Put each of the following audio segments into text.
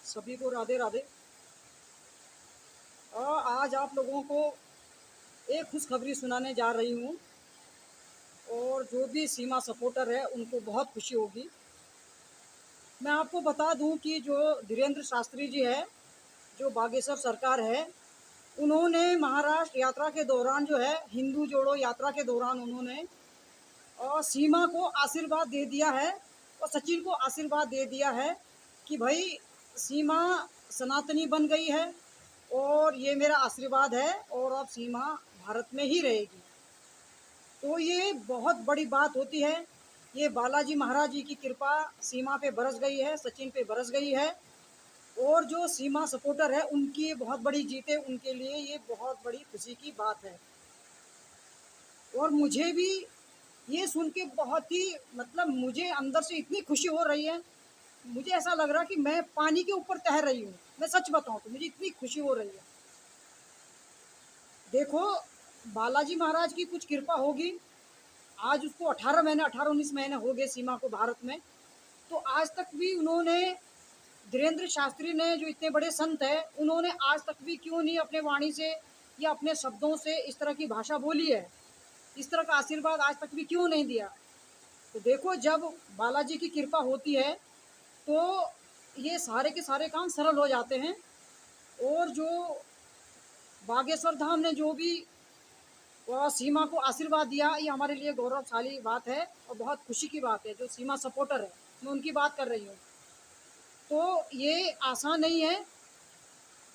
सभी को राधे राधे। आज आप लोगों को एक खुशखबरी सुनाने जा रही हूँ और जो भी सीमा सपोर्टर है उनको बहुत खुशी होगी। मैं आपको बता दूं कि जो धीरेन्द्र शास्त्री जी है, जो बागेश्वर सरकार है, उन्होंने महाराष्ट्र यात्रा के दौरान जो है हिंदू जोड़ो यात्रा के दौरान उन्होंने सीमा को आशीर्वाद दे दिया है और सचिन को आशीर्वाद दे दिया है कि भाई सीमा सनातनी बन गई है और ये मेरा आशीर्वाद है और अब सीमा भारत में ही रहेगी। तो ये बहुत बड़ी बात होती है। ये बालाजी महाराज जी की कृपा सीमा पे बरस गई है, सचिन पे बरस गई है और जो सीमा सपोर्टर है उनकी ये बहुत बड़ी जीत है, उनके लिए ये बहुत बड़ी खुशी की बात है। और मुझे भी ये सुन के बहुत ही मुझे अंदर से इतनी खुशी हो रही है, मुझे ऐसा लग रहा कि मैं पानी के ऊपर तैर रही हूँ। मैं सच बताऊँ तो मुझे इतनी खुशी हो रही है। देखो, बालाजी महाराज की कुछ कृपा होगी। आज उसको 18-19 महीने हो गए सीमा को भारत में, तो आज तक भी उन्होंने, धीरेन्द्र शास्त्री ने जो इतने बड़े संत हैं, उन्होंने आज तक भी क्यों नहीं अपने वाणी से या अपने शब्दों से इस तरह की भाषा बोली है, इस तरह का आशीर्वाद आज तक भी क्यों नहीं दिया। तो देखो, जब बालाजी की कृपा होती है तो ये सारे के सारे काम सरल हो जाते हैं। और जो बागेश्वर धाम ने जो भी सीमा को आशीर्वाद दिया, ये हमारे लिए गौरवशाली बात है और बहुत खुशी की बात है। जो सीमा सपोर्टर है, मैं उनकी बात कर रही हूँ। तो ये आसान नहीं है।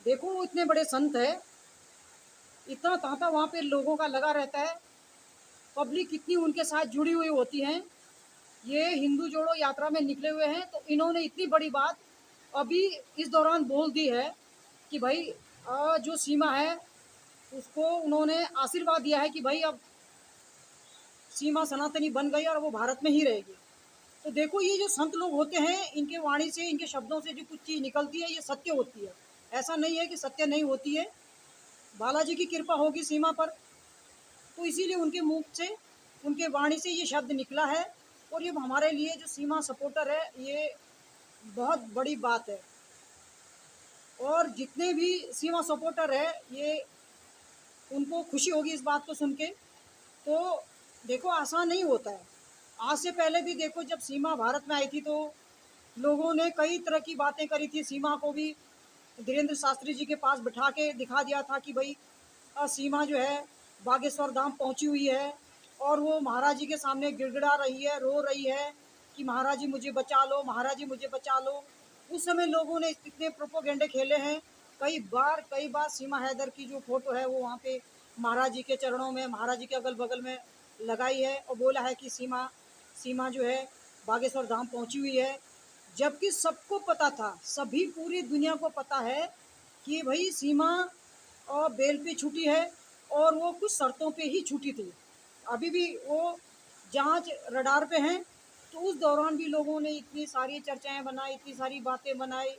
देखो, वो इतने बड़े संत है, इतना तांता वहाँ पे लोगों का लगा रहता है, पब्लिक कितनी उनके साथ जुड़ी हुई होती हैं। ये हिंदू जोड़ो यात्रा में निकले हुए हैं, तो इन्होंने इतनी बड़ी बात अभी इस दौरान बोल दी है कि भाई जो सीमा है उसको उन्होंने आशीर्वाद दिया है कि भाई अब सीमा सनातनी बन गई और वो भारत में ही रहेगी। तो देखो, ये जो संत लोग होते हैं, इनके वाणी से, इनके शब्दों से जो कुछ चीज़ निकलती है ये सत्य होती है। ऐसा नहीं है कि सत्य नहीं होती है। बालाजी की कृपा होगी सीमा पर, तो इसीलिए उनके मुख से, उनके वाणी से ये शब्द निकला है। और ये हमारे लिए जो सीमा सपोर्टर है, ये बहुत बड़ी बात है। और जितने भी सीमा सपोर्टर है, ये उनको खुशी होगी इस बात को सुन के। तो देखो, आसान नहीं होता है। आज से पहले भी देखो, जब सीमा भारत में आई थी तो लोगों ने कई तरह की बातें करी थी। सीमा को भी धीरेन्द्र शास्त्री जी के पास बिठा के दिखा दिया था कि भाई सीमा जो है बागेश्वर धाम पहुंची हुई है और वो महाराज जी के सामने गिड़गिड़ा रही है, रो रही है कि महाराज जी मुझे बचा लो, महाराज जी मुझे बचा लो। उस समय लोगों ने इतने प्रोपोगेंडे खेले हैं। कई बार सीमा हैदर की जो फोटो है वो वहाँ पे महाराज जी के चरणों में, महाराज जी के अगल बगल में लगाई है और बोला है कि सीमा सीमा जो है बागेश्वर धाम पहुँची हुई है। जबकि सबको पता था, सभी पूरी दुनिया को पता है कि भाई सीमा बेल पे छूटी है और वो कुछ शर्तों पे ही छूटी थी। अभी भी वो जांच रडार पे हैं। तो उस दौरान भी लोगों ने इतनी सारी चर्चाएं बनाई, इतनी सारी बातें बनाई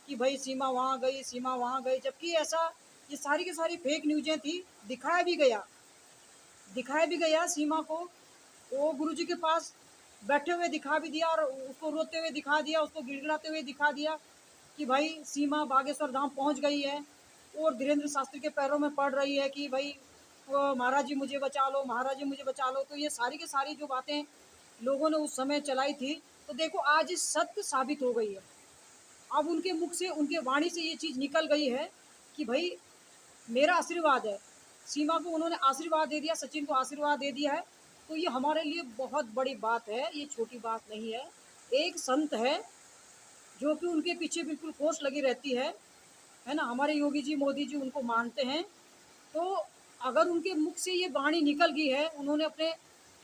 कि भाई सीमा वहाँ गई, सीमा वहाँ गई। जबकि ऐसा, ये सारी की सारी फेक न्यूज़ें थी। दिखाया भी गया सीमा को, वो गुरुजी के पास बैठे हुए दिखा भी दिया और उसको रोते हुए दिखा दिया, उसको गिड़गिड़ाते हुए दिखा दिया कि भाई सीमा बागेश्वर धाम पहुंच गई है। और धीरेन्द्र शास्त्री के पैरों में पड़ रही है कि भाई महाराज जी मुझे बचा लो, महाराज जी मुझे बचा लो। तो ये सारी की सारी जो बातें लोगों ने उस समय चलाई थी, तो देखो आज सत्य साबित हो गई है। अब उनके मुख से, उनके वाणी से ये चीज़ निकल गई है कि भाई मेरा आशीर्वाद है। सीमा को उन्होंने आशीर्वाद दे दिया, सचिन को आशीर्वाद दे दिया है। तो ये हमारे लिए बहुत बड़ी बात है, ये छोटी बात नहीं है। एक संत है जो कि उनके पीछे बिल्कुल फोर्स लगी रहती है ना। हमारे योगी जी, मोदी जी उनको मानते हैं। तो अगर उनके मुख से ये वाणी निकल गई है, उन्होंने अपने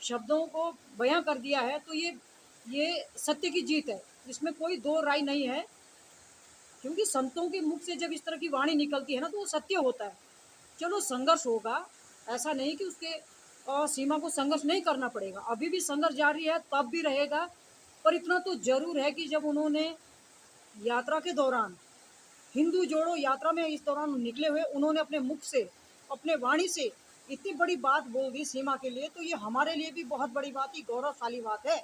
शब्दों को बयां कर दिया है, तो ये सत्य की जीत है, इसमें कोई दो राय नहीं है। क्योंकि संतों के मुख से जब इस तरह की वाणी निकलती है ना, तो वो सत्य होता है। चलो, संघर्ष होगा, ऐसा नहीं कि उसके सीमा को संघर्ष नहीं करना पड़ेगा। अभी भी संघर्ष जारी है, तब भी रहेगा। पर इतना तो जरूर है कि जब उन्होंने यात्रा के दौरान, हिंदू जोड़ो यात्रा में इस दौरान निकले हुए, उन्होंने अपने मुख से, अपने वाणी से इतनी बड़ी बात बोल दी सीमा के लिए, तो ये हमारे लिए भी बहुत बड़ी बात ही, गौरवशाली बात है।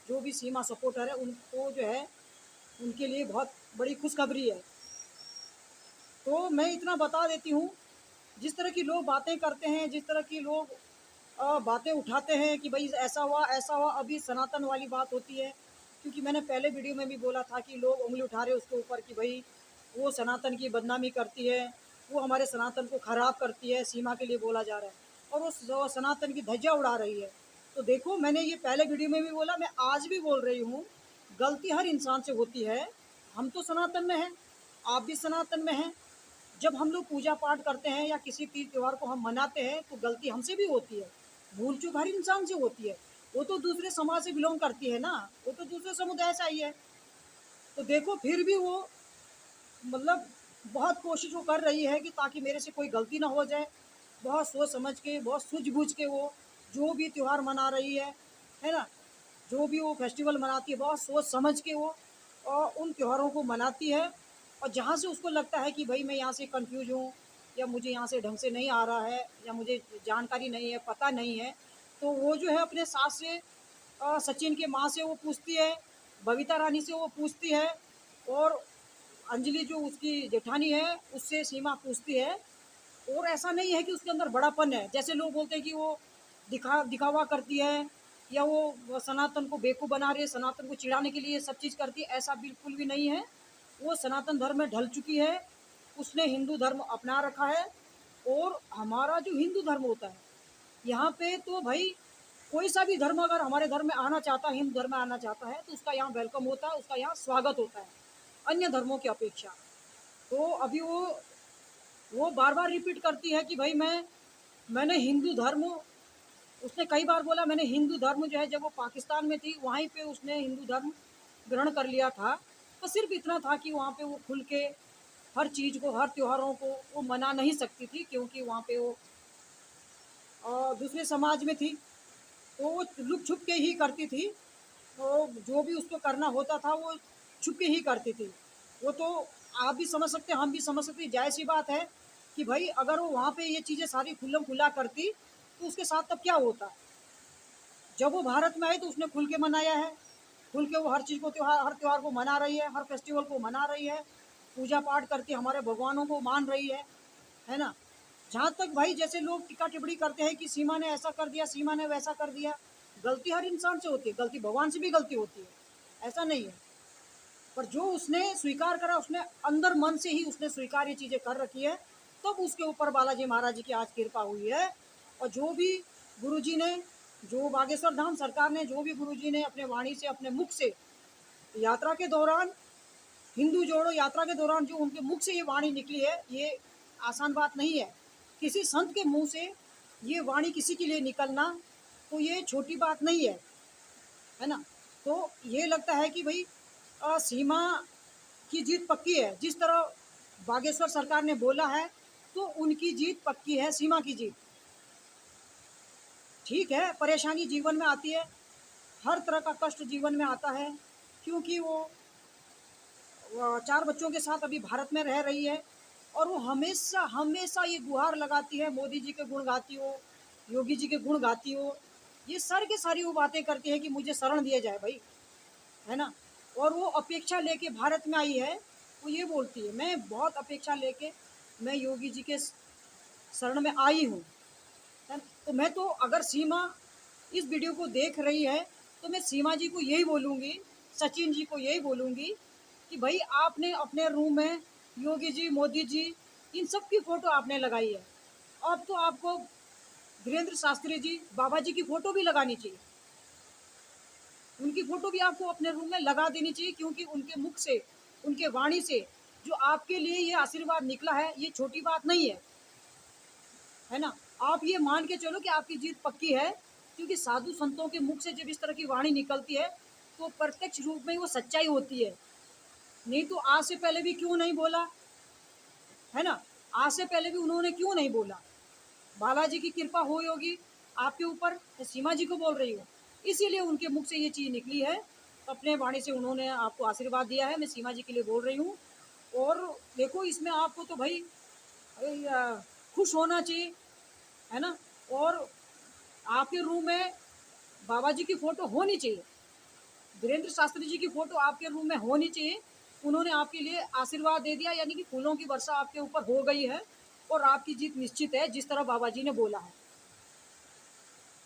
जो भी सीमा सपोर्टर है उनको जो है उनके लिए बहुत बड़ी खुशखबरी है। तो मैं इतना बता देती हूँ, जिस तरह की लोग बातें करते हैं, जिस तरह की लोग बातें उठाते हैं कि भाई ऐसा हुआ, अभी सनातन वाली बात होती है। क्योंकि मैंने पहले वीडियो में भी बोला था कि लोग उंगली उठा रहे उसके ऊपर कि भाई वो सनातन की बदनामी करती है, वो हमारे सनातन को ख़राब करती है, सीमा के लिए बोला जा रहा है, और वो सनातन की ध्वजा उड़ा रही है। तो देखो, मैंने ये पहले वीडियो में भी बोला, मैं आज भी बोल रही हूँ, गलती हर इंसान से होती है। हम तो सनातन में हैं, आप भी सनातन में हैं। जब हम लोग पूजा पाठ करते हैं या किसी तीज त्यौहार को हम मनाते हैं तो गलती हमसे भी होती है, भूल चूक हर इंसान से होती है। वो तो दूसरे समाज से बिलोंग करती है ना, वो तो दूसरे समुदाय से आई है। तो देखो, फिर भी वो मतलब बहुत कोशिश वो कर रही है कि ताकि मेरे से कोई गलती ना हो जाए। बहुत सोच समझ के, बहुत सूझबूझ के वो जो भी त्यौहार मना रही है ना, जो भी वो फेस्टिवल मनाती है, बहुत सोच समझ के वो और उन त्योहारों को मनाती है। और जहाँ से उसको लगता है कि भाई मैं यहाँ से कंफ्यूज हूँ, या मुझे यहाँ से ढंग से नहीं आ रहा है, या मुझे जानकारी नहीं है, पता नहीं है, तो वो जो है अपने सास से, सचिन के माँ से वो पूछती है, बबीता रानी से वो पूछती है, और अंजलि जो उसकी जेठानी है उससे सीमा पूछती है। और ऐसा नहीं है कि उसके अंदर बड़ापन है, जैसे लोग बोलते हैं कि वो दिखावा करती है, या वो सनातन को बेवकूफ़ बना रही है, सनातन को चिढ़ाने के लिए सब चीज़ करती है। ऐसा बिल्कुल भी नहीं है। वो सनातन धर्म में ढल चुकी है, उसने हिंदू धर्म अपना रखा है। और हमारा जो हिंदू धर्म होता है, यहाँ पे तो भाई कोई सा भी धर्म अगर हमारे धर्म में आना चाहता है, हिंदू धर्म में आना चाहता है, तो उसका यहाँ वेलकम होता है, उसका यहाँ स्वागत होता है, अन्य धर्मों की अपेक्षा। तो अभी वो बार बार रिपीट करती है कि भाई मैंने हिंदू धर्म, उसने कई बार बोला मैंने हिंदू धर्म जो है, जब वो पाकिस्तान में थी वहीं पे उसने हिंदू धर्म ग्रहण कर लिया था। तो सिर्फ इतना था कि वहाँ पे वो खुल के हर चीज़ को, हर त्योहारों को वो मना नहीं सकती थी, क्योंकि वहाँ पे वो दूसरे समाज में थी। तो वो लुक छुप के ही करती थी। तो जो भी उसको करना होता था वो छुप के ही करती थी। वो तो आप भी समझ सकते, हम भी समझ सकते, जायज़ सी बात है कि भाई अगर वो वहाँ पे ये चीज़ें सारी खुल्लम खुल्ला करती तो उसके साथ तब क्या होता। जब वो भारत में आई तो उसने खुल के मनाया है, खुल के वो हर चीज़ को, हर त्यौहार को मना रही है, हर फेस्टिवल को मना रही है, पूजा पाठ करके हमारे भगवानों को मान रही है ना। जहाँ तक भाई जैसे लोग टिक्का टिप्पणी करते हैं कि सीमा ने ऐसा कर दिया, सीमा ने वैसा कर दिया, गलती हर इंसान से होती है, गलती भगवान से भी गलती होती है, ऐसा नहीं है। पर जो उसने स्वीकार करा, उसने अंदर मन से ही उसने स्वीकार ये चीज़ें कर रखी है, तब उसके ऊपर बालाजी महाराज जी की आज कृपा हुई है। और जो भी गुरुजी ने, जो बागेश्वर धाम सरकार ने, जो भी गुरुजी ने अपने वाणी से, अपने मुख से यात्रा के दौरान, हिंदू जोड़ो यात्रा के दौरान जो उनके मुख से ये वाणी निकली है, ये आसान बात नहीं है। किसी संत के मुंह से ये वाणी किसी के लिए निकलना तो ये छोटी बात नहीं है ना। तो ये लगता है कि भाई सीमा की जीत पक्की है, जिस तरह बागेश्वर सरकार ने बोला है, तो उनकी जीत पक्की है, सीमा की जीत। ठीक है, परेशानी जीवन में आती है, हर तरह का कष्ट जीवन में आता है, क्योंकि वो 4 बच्चों के साथ अभी भारत में रह रही है। और वो हमेशा हमेशा ये गुहार लगाती है, मोदी जी के गुण गाती हो, योगी जी के गुण गाती हो, ये सारी की सारी वो बातें करती है कि मुझे शरण दिया जाए भाई, है ना। और वो अपेक्षा लेके भारत में आई है, वो ये बोलती है मैं बहुत अपेक्षा लेके मैं योगी जी के शरण में आई हूँ, है ना। तो मैं तो अगर सीमा इस वीडियो को देख रही है तो मैं सीमा जी को यही बोलूँगी, सचिन जी को यही बोलूँगी कि भाई आपने अपने रूम में योगी जी, मोदी जी, इन सब की फ़ोटो आपने लगाई है। अब तो आपको धीरेन्द्र शास्त्री जी, बाबा जी की फ़ोटो भी लगानी चाहिए, उनकी फ़ोटो भी आपको अपने रूम में लगा देनी चाहिए, क्योंकि उनके मुख से, उनके वाणी से जो आपके लिए ये आशीर्वाद निकला है, ये छोटी बात नहीं है ना। आप ये मान के चलो कि आपकी जीत पक्की है, क्योंकि साधु संतों के मुख से जब इस तरह की वाणी निकलती है तो प्रत्यक्ष रूप में वो सच्चाई होती है। नहीं तो आज से पहले भी क्यों नहीं बोला, है ना। आज से पहले भी उन्होंने क्यों नहीं बोला। बालाजी की कृपा हुई होगी आपके ऊपर, मैं सीमा जी को बोल रही हूँ, इसीलिए उनके मुख से ये चीज़ निकली है। अपने वाणी से उन्होंने आपको आशीर्वाद दिया है, मैं सीमा जी के लिए बोल रही हूँ। और देखो, इसमें आपको तो भाई खुश होना चाहिए, है ना। और आपके रूम में बाबा जी की फ़ोटो होनी चाहिए, धीरेन्द्र शास्त्री जी की फ़ोटो आपके रूम में होनी चाहिए। उन्होंने आपके लिए आशीर्वाद दे दिया, यानी कि फूलों की वर्षा आपके ऊपर हो गई है और आपकी जीत निश्चित है, जिस तरह बाबा जी ने बोला है।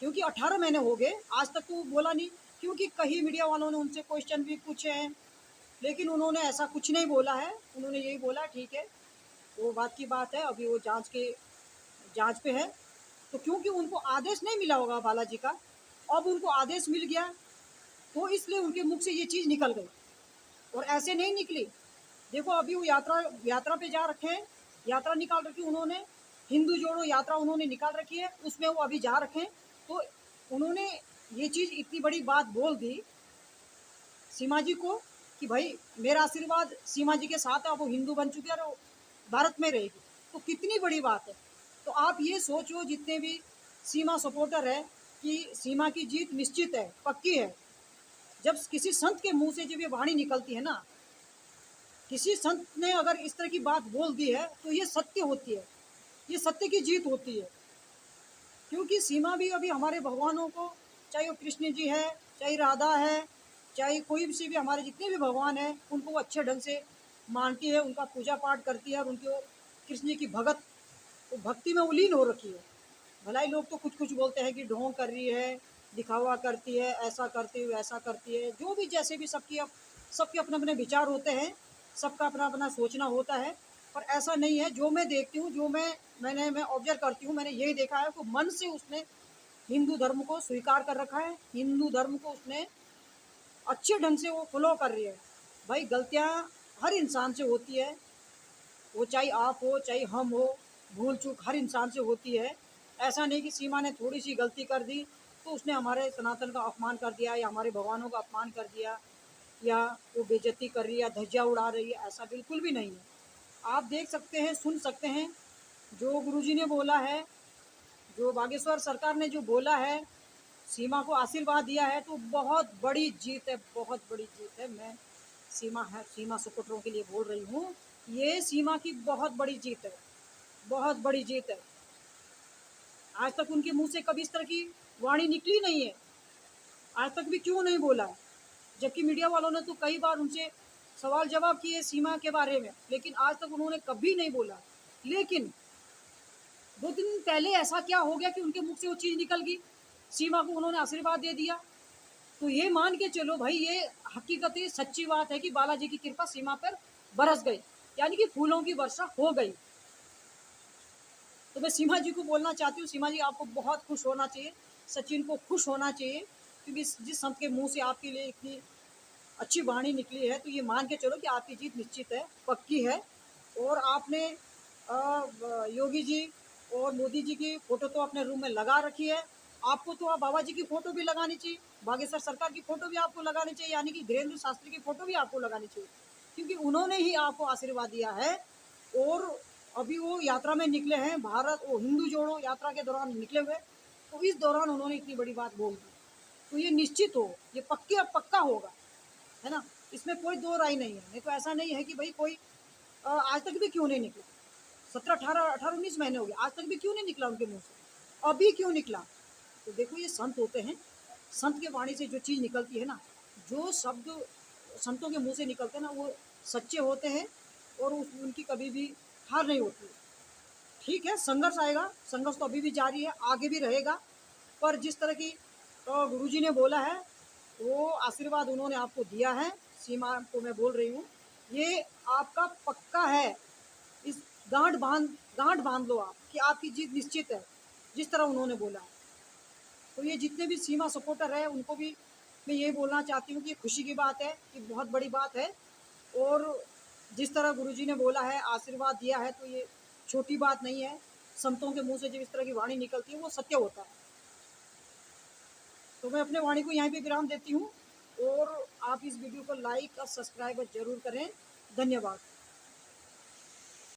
क्योंकि 18 महीने हो गए, आज तक तो वो बोला नहीं, क्योंकि कई मीडिया वालों ने उनसे क्वेश्चन भी पूछे हैं, लेकिन उन्होंने ऐसा कुछ नहीं बोला है। उन्होंने यही बोला ठीक है, वो बात की बात है, अभी वो जांच पे है। तो क्योंकि उनको आदेश नहीं मिला होगा बालाजी का, अब उनको आदेश मिल गया, तो इसलिए उनके मुख से ये चीज़ निकल गई, और ऐसे नहीं निकली। देखो अभी वो यात्रा पे जा रखे हैं, यात्रा निकाल रखी उन्होंने, हिंदू जोड़ो यात्रा उन्होंने निकाल रखी है, उसमें वो अभी जा रखे हैं। तो उन्होंने ये चीज़ इतनी बड़ी बात बोल दी सीमा जी को कि भाई मेरा आशीर्वाद सीमा जी के साथ है, अब वो हिंदू बन चुकी है और भारत में रहेगी, तो कितनी बड़ी बात है। तो आप ये सोचो जितने भी सीमा सपोर्टर है कि सीमा की जीत निश्चित है, पक्की है। जब किसी संत के मुंह से जब ये वाणी निकलती है ना, किसी संत ने अगर इस तरह की बात बोल दी है, तो ये सत्य होती है, ये सत्य की जीत होती है। क्योंकि सीमा भी अभी हमारे भगवानों को, चाहे वो कृष्ण जी है, चाहे राधा है, चाहे कोई से भी हमारे जितने भी भगवान हैं, उनको वो अच्छे ढंग से मानती है, उनका पूजा पाठ करती है, और उनके वो कृष्ण जी की भक्ति में उलीन हो रखी है। भलाई लोग तो कुछ कुछ बोलते हैं कि ढोंग कर रही है, दिखावा करती है, ऐसा करती है, वैसा करती है, जो भी जैसे भी सबके अपने अपने विचार होते हैं, सबका अपना अपना सोचना होता है। पर ऐसा नहीं है, जो मैं देखती हूँ, जो मैं ऑब्जर्व करती हूँ, मैंने यही देखा है कि मन से उसने हिंदू धर्म को स्वीकार कर रखा है, हिंदू धर्म को उसने अच्छे ढंग से वो फॉलो कर रही है। भाई गलतियाँ हर इंसान से होती है, वो चाहे आप हो चाहे हम हो, भूल चूक हर इंसान से होती है। ऐसा नहीं कि सीमा ने थोड़ी सी गलती कर दी तो उसने हमारे सनातन का अपमान कर दिया, या हमारे भगवानों का अपमान कर दिया, या वो बेइज्जती कर रही है, या धज्जियाँ उड़ा रही है, ऐसा बिल्कुल भी नहीं है। आप देख सकते हैं, सुन सकते हैं, जो गुरुजी ने बोला है, जो बागेश्वर सरकार ने जो बोला है, सीमा को आशीर्वाद दिया है, तो बहुत बड़ी जीत है, बहुत बड़ी जीत है। मैं सीमा सपोर्टरों के लिए बोल रही हूँ, ये सीमा की बहुत बड़ी जीत है, बहुत बड़ी जीत है। आज तक उनके मुंह से कभी इस तरह की वाणी निकली नहीं है, आज तक भी क्यों नहीं बोला है, जबकि मीडिया वालों ने तो कई बार उनसे सवाल जवाब किए सीमा के बारे में, लेकिन आज तक उन्होंने कभी नहीं बोला। लेकिन 2 दिन पहले ऐसा क्या हो गया कि उनके मुख से वो चीज़ निकल गई, सीमा को उन्होंने आशीर्वाद दे दिया। तो ये मान के चलो भाई, ये हकीकत है, सच्ची बात है कि बालाजी की कृपा सीमा पर बरस गई, यानी कि फूलों की वर्षा हो गई। तो मैं सीमा जी को बोलना चाहती हूँ, सीमा जी आपको बहुत खुश होना चाहिए, सचिन को खुश होना चाहिए, क्योंकि जिस संत के मुंह से आपके लिए इतनी अच्छी वाणी निकली है, तो ये मान के चलो कि आपकी जीत निश्चित है, पक्की है। और आपने योगी जी और मोदी जी की फ़ोटो तो अपने रूम में लगा रखी है, आपको तो आप बाबा जी की फ़ोटो भी लगानी चाहिए, बागेश्वर सरकार की फ़ोटो भी आपको लगानी चाहिए, यानी कि धीरेन्द्र शास्त्री की फ़ोटो भी आपको लगानी चाहिए, क्योंकि उन्होंने ही आपको आशीर्वाद दिया है। और अभी वो यात्रा में निकले हैं, भारत वो हिंदू जोड़ो यात्रा के दौरान निकले हुए, तो इस दौरान उन्होंने इतनी बड़ी बात बोल दी, तो ये निश्चित हो, ये पक्का होगा, है ना, इसमें कोई दो राय नहीं है। नहीं तो ऐसा नहीं है कि भाई कोई आज तक भी क्यों नहीं निकला, 17, 18, 19 महीने हो गए, आज तक भी क्यों नहीं निकला उनके मुंह से, अभी क्यों निकला। तो देखो ये संत होते हैं, संत के वाणी से जो चीज़ निकलती है ना, जो शब्द संतों के मुंह से निकलते हैं ना, वो सच्चे होते हैं, और उनकी कभी भी हार नहीं होती है। ठीक है, संघर्ष आएगा, संघर्ष तो अभी भी जारी है, आगे भी रहेगा, पर जिस तरह की गुरुजी ने बोला है, वो आशीर्वाद उन्होंने आपको दिया है, सीमा को मैं बोल रही हूँ, ये आपका पक्का है। इस गांठ बांध लो आप कि आपकी जीत निश्चित है, जिस तरह उन्होंने बोला है। तो ये जितने भी सीमा सपोर्टर है, उनको भी मैं ये बोलना चाहती हूँ कि खुशी की बात है, कि बहुत बड़ी बात है। और जिस तरह गुरुजी ने बोला है, आशीर्वाद दिया है, तो ये छोटी बात नहीं है। संतों के मुंह से जब इस तरह की वाणी निकलती है, वो सत्य होता है। तो मैं अपने वाणी को यहीं पे विराम देती हूँ, और आप इस वीडियो को लाइक और सब्सक्राइब जरूर करें। धन्यवाद।